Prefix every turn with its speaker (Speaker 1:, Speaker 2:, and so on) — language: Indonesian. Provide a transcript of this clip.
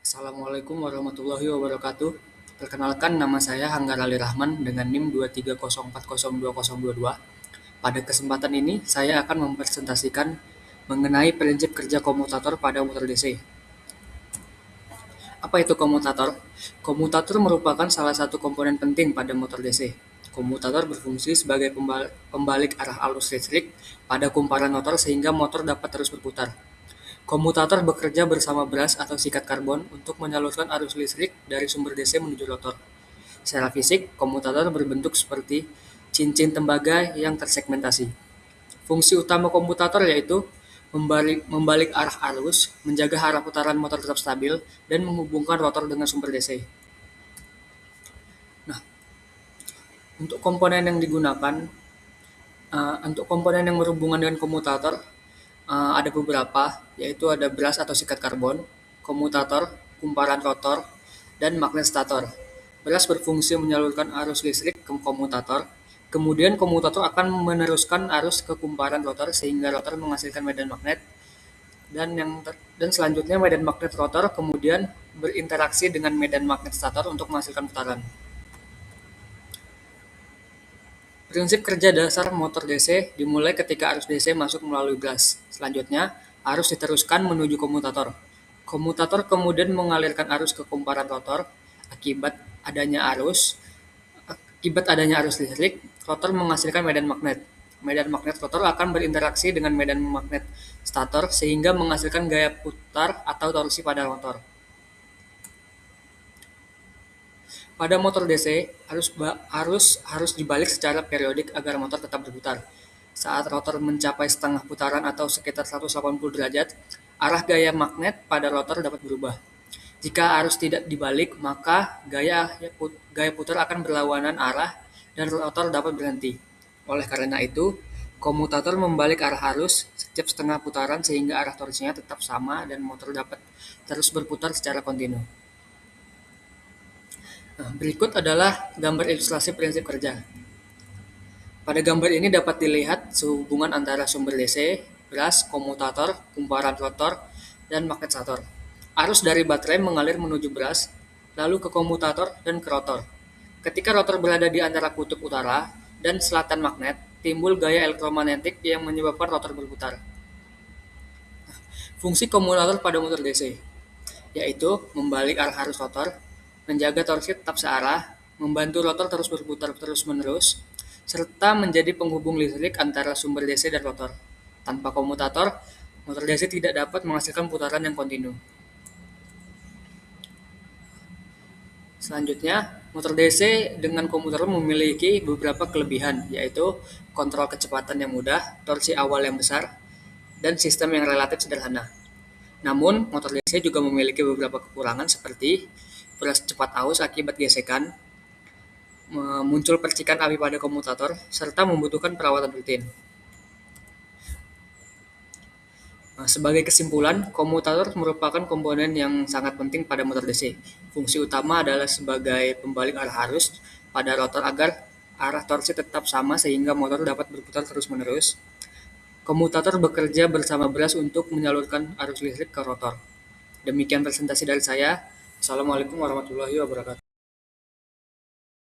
Speaker 1: Assalamualaikum warahmatullahi wabarakatuh. Perkenalkan, nama saya Hanggar Ali Rahman dengan NIM 230402022. Pada kesempatan ini, saya akan mempresentasikan mengenai prinsip kerja komutator pada motor DC. Apa itu komutator? Komutator merupakan salah satu komponen penting pada motor DC. Komutator berfungsi sebagai pembalik arah arus listrik pada kumparan motor sehingga motor dapat terus berputar. Komutator bekerja bersama beras atau sikat karbon untuk menyalurkan arus listrik dari sumber DC menuju rotor. Secara fisik, komutator berbentuk seperti cincin tembaga yang tersegmentasi. Fungsi utama komutator yaitu membalik arah arus, menjaga arah putaran motor tetap stabil, dan menghubungkan rotor dengan sumber DC. Nah, untuk komponen yang digunakan, untuk komponen yang berhubungan dengan komutator, ada beberapa, yaitu ada beras atau sikat karbon, komutator, kumparan rotor, dan magnet stator. Beras berfungsi menyalurkan arus listrik ke komutator, kemudian komutator akan meneruskan arus ke kumparan rotor sehingga rotor menghasilkan medan magnet, dan selanjutnya medan magnet rotor kemudian berinteraksi dengan medan magnet stator untuk menghasilkan putaran. Prinsip kerja dasar motor DC dimulai ketika arus DC masuk melalui beras. Selanjutnya, arus diteruskan menuju komutator. Komutator kemudian mengalirkan arus ke kumparan rotor. Akibat adanya arus listrik, rotor menghasilkan medan magnet. Medan magnet rotor akan berinteraksi dengan medan magnet stator sehingga menghasilkan gaya putar atau torsi pada rotor. Pada motor DC, harus dibalik secara periodik agar motor tetap berputar. Saat rotor mencapai setengah putaran atau sekitar 180 derajat, arah gaya magnet pada rotor dapat berubah. Jika arus tidak dibalik, maka gaya putar akan berlawanan arah dan rotor dapat berhenti. Oleh karena itu, komutator membalik arah arus setiap setengah putaran sehingga arah torsinya tetap sama dan motor dapat terus berputar secara kontinu. Nah, berikut adalah gambar ilustrasi prinsip kerja. Pada gambar ini dapat dilihat hubungan antara sumber DC, beras, komutator, kumparan rotor, dan magnet stator. Arus dari baterai mengalir menuju beras, lalu ke komutator dan ke rotor. Ketika rotor berada di antara kutub utara dan selatan magnet, timbul gaya elektromagnetik yang menyebabkan rotor berputar. Fungsi komutator pada motor DC yaitu membalik arah arus rotor, menjaga torsi tetap searah, membantu rotor terus berputar terus-menerus, serta menjadi penghubung listrik antara sumber DC dan rotor. Tanpa komutator, motor DC tidak dapat menghasilkan putaran yang kontinu. Selanjutnya, motor DC dengan komutator memiliki beberapa kelebihan, yaitu kontrol kecepatan yang mudah, torsi awal yang besar, dan sistem yang relatif sederhana. Namun, motor DC juga memiliki beberapa kekurangan seperti beras cepat aus akibat gesekan, muncul percikan api pada komutator, serta membutuhkan perawatan rutin. Sebagai kesimpulan, komutator merupakan komponen yang sangat penting pada motor DC. Fungsi utama adalah sebagai pembalik arah arus pada rotor agar arah torsi tetap sama sehingga motor dapat berputar terus-menerus. Komutator bekerja bersama beras untuk menyalurkan arus listrik ke rotor. Demikian presentasi dari saya. Assalamualaikum warahmatullahi wabarakatuh.